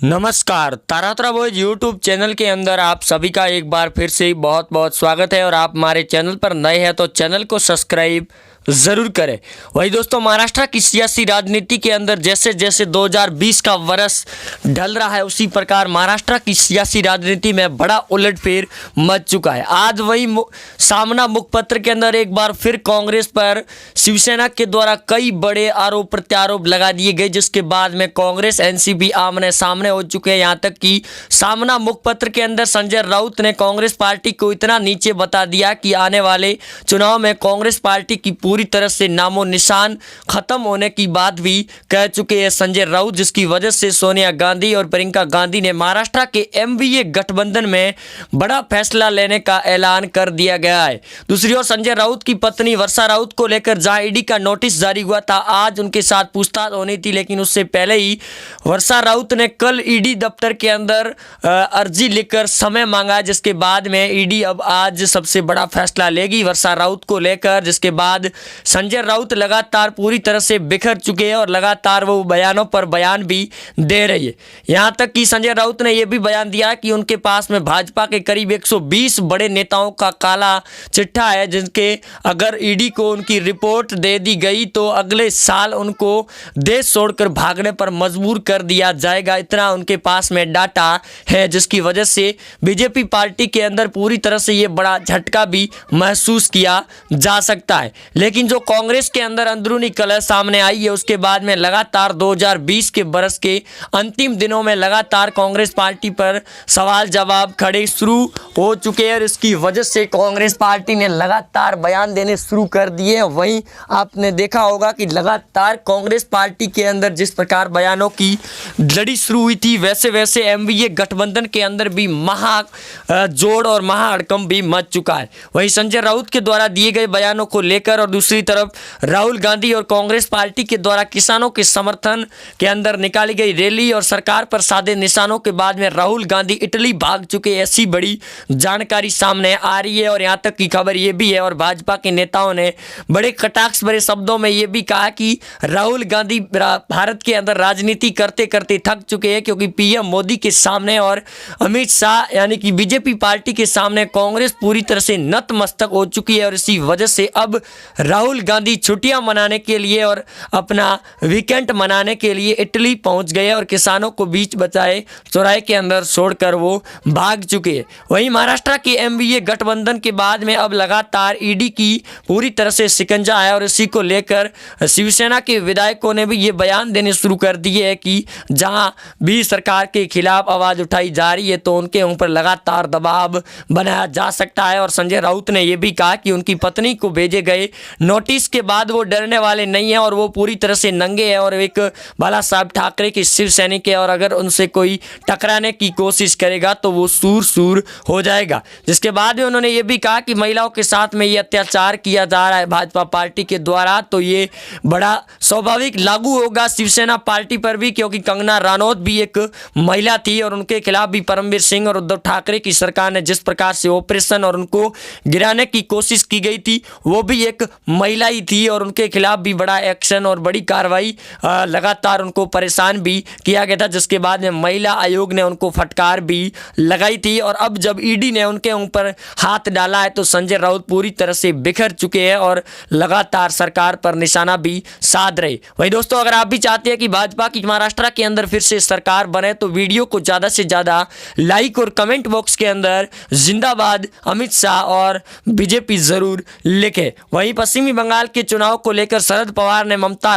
नमस्कार, Taratara boys YouTube channel के अंदर आप सभी का एक बार फिर से बहुत बहुत स्वागत है। और आप हमारे चैनल पर नए हैं तो चैनल को सब्सक्राइब ज़रूर करें। वही दोस्तों, महाराष्ट्र की सियासी राजनीति के अंदर जैसे जैसे 2020 का वर्ष ढल रहा है उसी प्रकार महाराष्ट्र की सियासी राजनीति में बड़ा उलटफेर मच चुका है। आज वही सामना मुखपत्र के अंदर एक बार फिर कांग्रेस पर शिवसेना के द्वारा कई बड़े आरोप प्रत्यारोप लगा दिए गए, जिसके बाद में कांग्रेस एनसीपी आमने सामने हो चुके हैं। यहाँ तक कि सामना मुखपत्र के अंदर संजय राउत ने कांग्रेस पार्टी को इतना नीचे बता दिया कि आने वाले चुनाव में कांग्रेस पार्टी की पूरी तरह से नामो निशान खत्म होने की बात भी कह चुके हैं संजय राउत, जिसकी वजह से सोनिया गांधी और प्रियंका गांधी ने महाराष्ट्र के एमवीए गठबंधन में बड़ा फैसला लेने का ऐलान कर दिया गया है। दूसरी ओर संजय राउत की पत्नी वर्षा राउत को लेकर जहां ईडी का नोटिस जारी हुआ था, आज उनके साथ पूछताछ होनी थी, लेकिन उससे पहले ही वर्षा राउत ने कल ईडी दफ्तर के अंदर अर्जी लिखकर समय मांगा, जिसके बाद में ईडी अब आज सबसे बड़ा फैसला लेगी वर्षा राउत को लेकर। जिसके बाद संजय राउत लगातार पूरी तरह से बिखर चुके हैं और लगातार वो बयानों पर बयान भी दे रही है। यहां तक कि संजय राउत ने यह भी बयान दिया कि उनके पास में भाजपा के करीब 120 बड़े नेताओं का काला चिट्ठा है, जिनके अगर ईडी को उनकी रिपोर्ट दे दी गई तो अगले साल उनको देश छोड़कर भागने पर मजबूर कर दिया जाएगा। इतना उनके पास में डाटा है, जिसकी वजह से बीजेपी पार्टी के अंदर पूरी तरह से ये बड़ा झटका भी महसूस किया जा सकता है। लेकिन जो कांग्रेस के अंदर अंदरूनी कलह सामने आई है, उसके बाद में लगातार 2020 के बरस के अंतिम दिनों में लगातार कांग्रेस पार्टी पर सवाल जवाब खड़े शुरू हो चुके हैं और इसकी वजह से कांग्रेस पार्टी ने लगातार बयान देने शुरू कर दिए। वहीं आपने देखा होगा कि लगातार कांग्रेस पार्टी के अंदर जिस प्रकार बयानों की लड़ी शुरू हुई थी, वैसे वैसे एमवीए गठबंधन के अंदर भी महा जोड़ और महा हड़कंप भी मच चुका है। वहीं संजय राउत के द्वारा दिए गए बयानों को लेकर और दूसरी तरफ राहुल गांधी और कांग्रेस पार्टी के द्वारा किसानों के समर्थन के अंदर निकाली गई रैली और सरकार पर साधे निशानों के बाद में राहुल गांधी इटली भाग चुके, ऐसी बड़ी जानकारी सामने आ रही है। और यहां तक की खबर यह भी है और भाजपा के नेताओं ने बड़े कटाक्ष भरे शब्दों में यह भी कहा कि राहुल गांधी भारत के अंदर राजनीति करते करते थक चुके हैं, क्योंकि पीएम मोदी के सामने और अमित शाह यानी कि बीजेपी पार्टी के सामने कांग्रेस पूरी तरह से नतमस्तक हो चुकी है। और इसी वजह से अब राहुल गांधी छुट्टियां मनाने के लिए और अपना वीकेंड मनाने के लिए इटली पहुंच गए और किसानों को बीच बचाए चौराहे के अंदर छोड़कर वो भाग चुके हैं। वहीं महाराष्ट्र के एमवीए गठबंधन के बाद में अब लगातार ईडी की पूरी तरह से शिकंजा है और इसी को लेकर शिवसेना के विधायकों ने भी ये बयान देने शुरू कर दिए है कि जहां भी सरकार के खिलाफ आवाज़ उठाई जा रही है तो उनके ऊपर लगातार दबाव बनाया जा सकता है। और संजय राउत ने यह भी कहा कि उनकी पत्नी को भेजे गए नोटिस के बाद वो डरने वाले नहीं है और वो पूरी तरह से नंगे हैं और एक बाला साहब ठाकरे के शिव सैनिक है और अगर उनसे कोई टकराने की कोशिश करेगा तो वो सूर सूर हो जाएगा। जिसके बाद में उन्होंने ये भी कहा कि महिलाओं के साथ में ये अत्याचार किया जा रहा है भाजपा पार्टी के द्वारा, तो ये बड़ा स्वाभाविक लागू होगा शिवसेना पार्टी पर भी, क्योंकि कंगना रनौत भी एक महिला थी और उनके खिलाफ भी परमवीर सिंह और उद्धव ठाकरे की सरकार ने जिस प्रकार से ऑपरेशन और उनको गिराने की कोशिश की गई थी, वो भी एक महिला ही थी और उनके खिलाफ भी बड़ा एक्शन और बड़ी कार्रवाई लगातार उनको परेशान भी किया गया था। जिसके बाद में महिला आयोग ने उनको फटकार भी लगाई थी और अब जब ईडी ने उनके ऊपर हाथ डाला है तो संजय राउत पूरी तरह से बिखर चुके हैं और लगातार सरकार पर निशाना भी साध रहे। वही दोस्तों, अगर आप भी चाहते हैं कि भाजपा की महाराष्ट्र के अंदर फिर से सरकार बने तो वीडियो को ज़्यादा से ज़्यादा लाइक और कमेंट बॉक्स के अंदर जिंदाबाद अमित शाह और बीजेपी जरूर लिखे। वहीं पश्चिमी बंगाल के चुनाव को लेकर शरद पवार ने ममता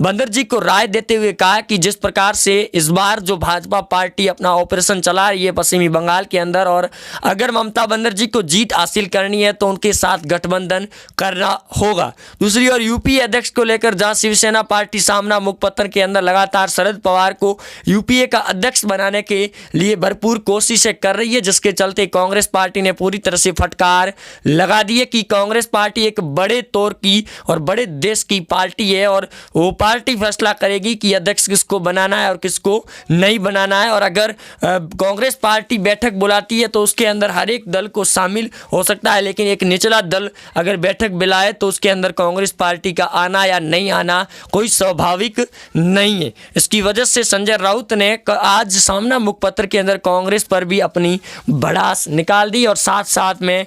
बनर्जी को राय देते हुए कहा कि जिस प्रकार से इस बार जो भाजपा पार्टी अपना ऑपरेशन चला रही है पश्चिमी बंगाल के अंदर, और अगर ममता बनर्जी को जीत हासिल करनी है तो उनके साथ गठबंधन करना होगा। दूसरी ओर यूपी अध्यक्ष को लेकर जहां शिवसेना पार्टी सामना मुखपत्र के अंदर लगातार शरद पवार को यूपीए का अध्यक्ष बनाने के लिए भरपूर कोशिशें कर रही है, जिसके चलते कांग्रेस पार्टी ने पूरी तरह से फटकार लगा दी है कि कांग्रेस पार्टी एक बड़े तौर की और बड़े देश की पार्टी है और वो पार्टी फैसला करेगी कि अध्यक्ष किसको बनाना है और किसको नहीं बनाना है। और अगर कांग्रेस पार्टी बैठक बुलाती है तो उसके अंदर हर एक दल को शामिल हो सकता है, लेकिन एक निचला दल अगर बैठक बुलाए तो उसके अंदर कांग्रेस पार्टी का आना या नहीं आना कोई स्वाभाविक नहीं है। इसकी वजह से संजय राउत ने आज सामना मुखपत्र के अंदर कांग्रेस पर भी अपनी भड़ास निकाल दी और साथ साथ में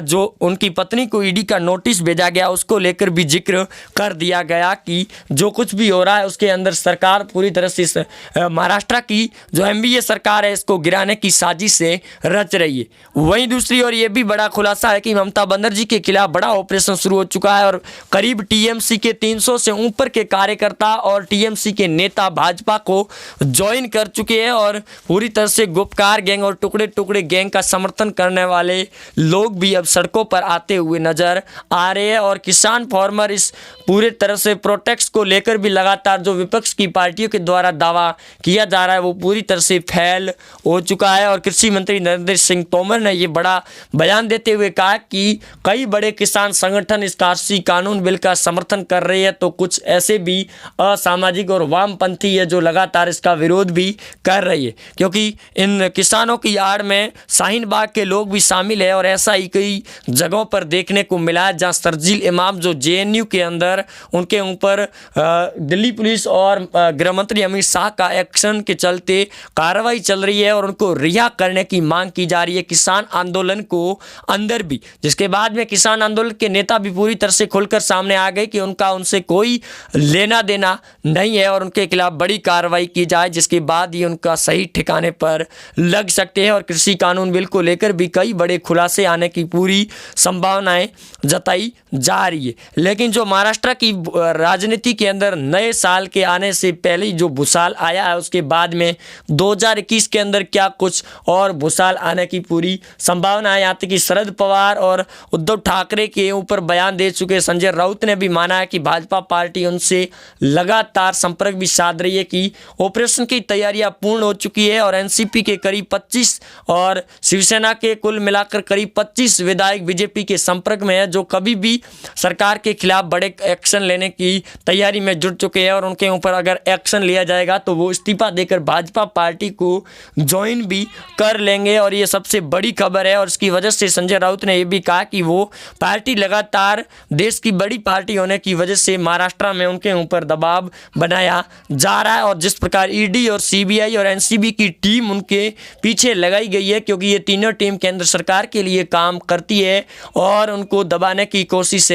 जो उनकी पत्नी को ईडी का नोटिस भेजा गया उसको लेकर भी जिक्र कर दिया गया कि जो कुछ भी हो रहा है उसके अंदर सरकार पूरी तरह से महाराष्ट्र की जो एमवीए सरकार है इसको गिराने की साजिश से रच रही है। वहीं दूसरी ओर ये भी बड़ा खुलासा है कि ममता बनर्जी के खिलाफ बड़ा ऑपरेशन शुरू हो चुका है और करीब टीएमसी के 300 से ऊपर के कार्यकर्ता और टीएमसी के नेता भाजपा को ज्वाइन कर चुके हैं और पूरी तरह से गुपकार गैंग और टुकड़े टुकड़े गैंग का समर्थन करने वाले लोग भी अब सड़कों पर आते हुए नजर आ रहे हैं। और किसान फार्मर इस पूरे तरह से प्रोटेक्ट को लेकर भी लगातार जो विपक्ष की पार्टियों के द्वारा दावा किया जा रहा है वो पूरी तरह से फैल हो चुका है। और कृषि मंत्री नरेंद्र सिंह तोमर ने ये बड़ा बयान देते हुए कहा कि कई बड़े किसान संगठन इस कृषि कानून बिल का समर्थन कर रहे हैं तो कुछ ऐसे भी असामाजिक और वामपंथी है जो लगातार इसका विरोध भी कर रही है, क्योंकि इन किसानों की आड़ में शाहीन बाग के लोग भी शामिल है। और ऐसा ही कई जगहों पर देखने को मिला है जहां शर्जील इमाम जो जेएनयू के अंदर उनके ऊपर दिल्ली पुलिस और गृह मंत्री अमित शाह का एक्शन के चलते कार्रवाई चल रही है और उनको रिहा करने की मांग की जा रही है किसान आंदोलन को अंदर भी, जिसके बाद में किसान आंदोलन के नेता भी पूरी तरह से खुलकर सामने आ गए कि उनका उनसे कोई लेना देना नहीं है और उनके खिलाफ बड़ी कार्रवाई की जाए, जिसके बाद ही उनका सही ठिकाने पर लग सकते हैं। और कृषि कानून बिल को लेकर भी कई बड़े खुलासे आने की पूरी संभावनाएं जताई जा रही है। लेकिन जो महाराष्ट्र की राजनीति के अंदर नए साल के आने से पहले जो भूसाल आया है उसके बाद में 2021 के अंदर क्या कुछ और भूसाल आने की पूरी संभावना है। यहाँ तक कि शरद पवार और उद्धव ठाकरे के ऊपर बयान दे चुके संजय राउत ने भी माना है कि भाजपा पार्टी उनसे लगातार संपर्क भी साध रही है कि ऑपरेशन की तैयारियां पूर्ण हो चुकी है और एनसीपी के करीब 25 और शिवसेना के कुल मिलाकर करीब 25 विधायक बीजेपी के संपर्क में है जो कभी भी सरकार के खिलाफ बड़े एक्शन लेने की तैयारी में जुट चुके हैं और उनके ऊपर अगर एक्शन लिया जाएगा तो वो इस्तीफा देकर भाजपा पार्टी को ज्वाइन भी कर लेंगे। और ये सबसे बड़ी खबर है और इसकी वजह से संजय राउत ने यह भी कहा कि वो पार्टी लगातार देश की बड़ी पार्टी होने की वजह से महाराष्ट्र में उनके ऊपर दबाव बनाया जा रहा है और जिस प्रकार ईडी और सीबीआई और एनसीबी की टीम उनके पीछे लगाई गई है, क्योंकि ये तीनों टीम केंद्र सरकार के लिए काम करती है और उनको दबाने की कोशिश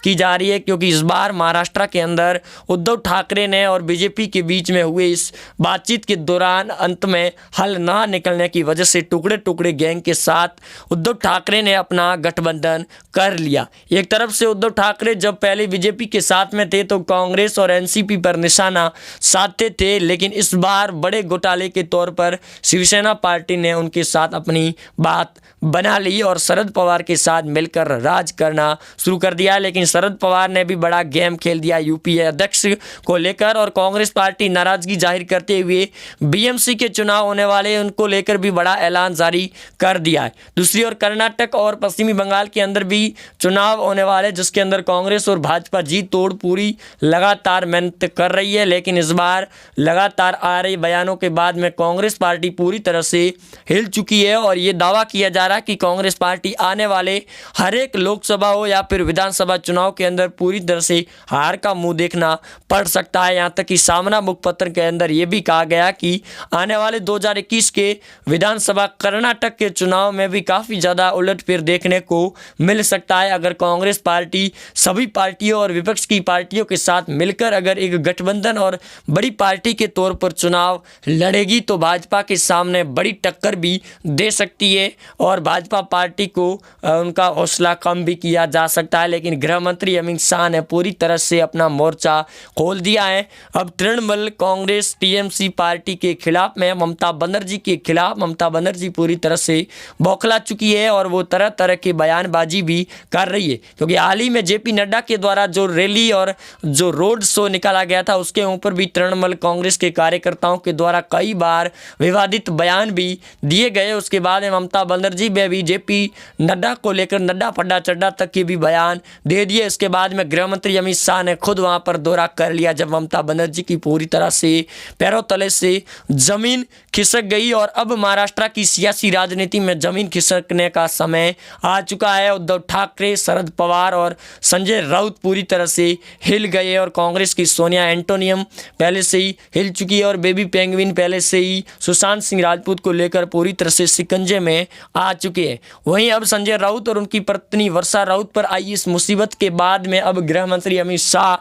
की जा रही है, क्योंकि इस बार महाराष्ट्र के अंदर उद्धव ठाकरे ने और बीजेपी के बीच में हुए इस बातचीत के दौरान अंत में हल ना निकलने की वजह से टुकड़े टुकड़े गैंग के साथ उद्धव ठाकरे ने अपना गठबंधन कर लिया। एक तरफ से उद्धव ठाकरे जब पहले बीजेपी के साथ में थे तो कांग्रेस और एनसीपी पर निशाना साधते थे, लेकिन इस बार बड़े घोटाले के तौर पर शिवसेना पार्टी ने उनके साथ अपनी बात बना ली और शरद पवार के साथ मिलकर राज करना शुरू कर दिया। लेकिन शरद पवार ने भी बड़ा गेम खेल दिया यूपीए अध्यक्ष को लेकर और कांग्रेस पार्टी नाराजगी जाहिर करते हुए बीएमसी के चुनाव होने वाले उनको लेकर भी बड़ा ऐलान जारी कर दिया है। दूसरी ओर कर्नाटक और पश्चिमी बंगाल के अंदर भी चुनाव होने वाले जिसके अंदर कांग्रेस और भाजपा जी तोड़ पूरी लगातार मेहनत कर रही है, लेकिन इस बार लगातार आ रहे बयानों के बाद में कांग्रेस पार्टी पूरी तरह से हिल चुकी है और ये दावा किया जा रहा है कि कांग्रेस पार्टी आने वाले हर एक लोकसभा हो या फिर विधानसभा चुनाव के अंदर पूरी तरह से हार का मुंह देखना पड़ सकता है। यहाँ तक कि सामना मुखपत्र के अंदर ये भी कहा गया कि आने वाले 2021 के विधानसभा कर्नाटक के चुनाव में भी काफ़ी ज़्यादा उलटफेर देखने को मिल सकता है अगर कांग्रेस पार्टी सभी पार्टियों और विपक्ष की पार्टियों के साथ मिलकर अगर एक गठबंधन और बड़ी पार्टी के तौर पर चुनाव लड़ेगी तो भाजपा के सामने बड़ी टक्कर भी दे सकती है और भाजपा पार्टी को उनका हौसला कम भी किया जा सकता है। लेकिन गृह मंत्री अमित शाह ने पूरी तरह से अपना मोर्चा खोल दिया है। अब तृणमूल कांग्रेस टीएमसी पार्टी के खिलाफ में ममता बनर्जी के खिलाफ ममता बनर्जी पूरी तरह से बौखला चुकी है और वो तरह तरह की बयानबाजी भी कर रही है, क्योंकि हाल ही में जेपी नड्डा के द्वारा जो रैली और जो रोड शो निकाला गया था उसके ऊपर भी तृणमूल कांग्रेस के कार्यकर्ताओं के द्वारा कई बार विवादित बयान भी दिए गए। उसके बाद में ममता बनर्जी में भी जेपी नड्डा को लेकर नड्डा फड्डा चड्डा तक के भी बयान दे दिए। इसके बाद में गृह मंत्री अमित शाह ने खुद वहां पर दौरा कर लिया जब ममता बनर्जी की पूरी तरह से पैरों तले से जमीन खिसक गई। और अब महाराष्ट्र की सियासी राजनीति में जमीन खिसकने का समय आ चुका है। उद्धव ठाकरे, शरद पवार और संजय राउत पूरी तरह से हिल गए और कांग्रेस की सोनिया एंटोनियम पहले से ही हिल चुकी है और बेबी पेंगुइन पहले से ही सुशांत सिंह राजपूत को लेकर पूरी तरह से शिकंजे में आ चुके हैं। वहीं अब संजय राउत और उनकी पत्नी वर्षा राउत पर आई इस मुसीबत के बाद में अब गृह मंत्री अमित शाह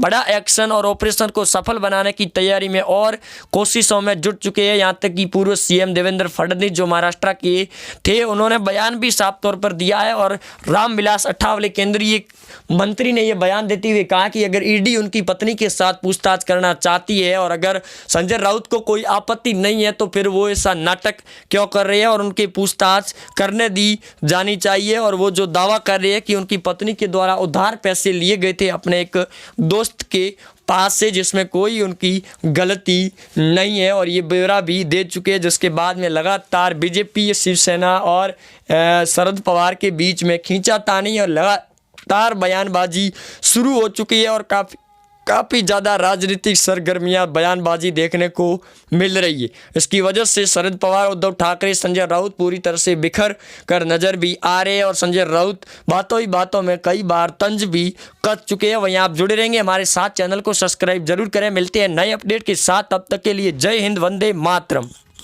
बड़ा एक्शन और ऑपरेशन को सफल बनाने की तैयारी में और कोशिशों में जुट चुके हैं। यहाँ तक कि पूर्व सीएम देवेंद्र फडणवीस जो महाराष्ट्र के थे, उन्होंने बयान भी साफ तौर पर दिया है और रामविलास अठावले केंद्रीय मंत्री ने यह बयान देते हुए कहा कि अगर ईडी उनकी पत्नी के साथ पूछताछ करना चाहती है और अगर संजय राउत को कोई आपत्ति नहीं है तो फिर वो ऐसा नाटक क्यों कर रहे हैं और उनकी पूछताछ करने दी जानी चाहिए। और वो जो दावा कर रहे हैं कि उनकी पत्नी के द्वारा उधार पैसे लिए गए थे अपने एक दोस्त के पास से जिसमें कोई उनकी गलती नहीं है और ये ब्यौरा भी दे चुके हैं, जिसके बाद में लगातार बीजेपी, शिवसेना और शरद पवार के बीच में खींचातानी और लगातार बयानबाजी शुरू हो चुकी है और काफ़ी ज़्यादा राजनीतिक सरगर्मियां बयानबाजी देखने को मिल रही है। इसकी वजह से शरद पवार, उद्धव ठाकरे, संजय राउत पूरी तरह से बिखर कर नज़र भी आ रहे हैं और संजय राउत बातों ही बातों में कई बार तंज भी कस चुके हैं। वहीं आप जुड़े रहेंगे हमारे साथ, चैनल को सब्सक्राइब जरूर करें। मिलते हैं नए अपडेट के साथ, तब तक के लिए जय हिंद, वंदे मातरम।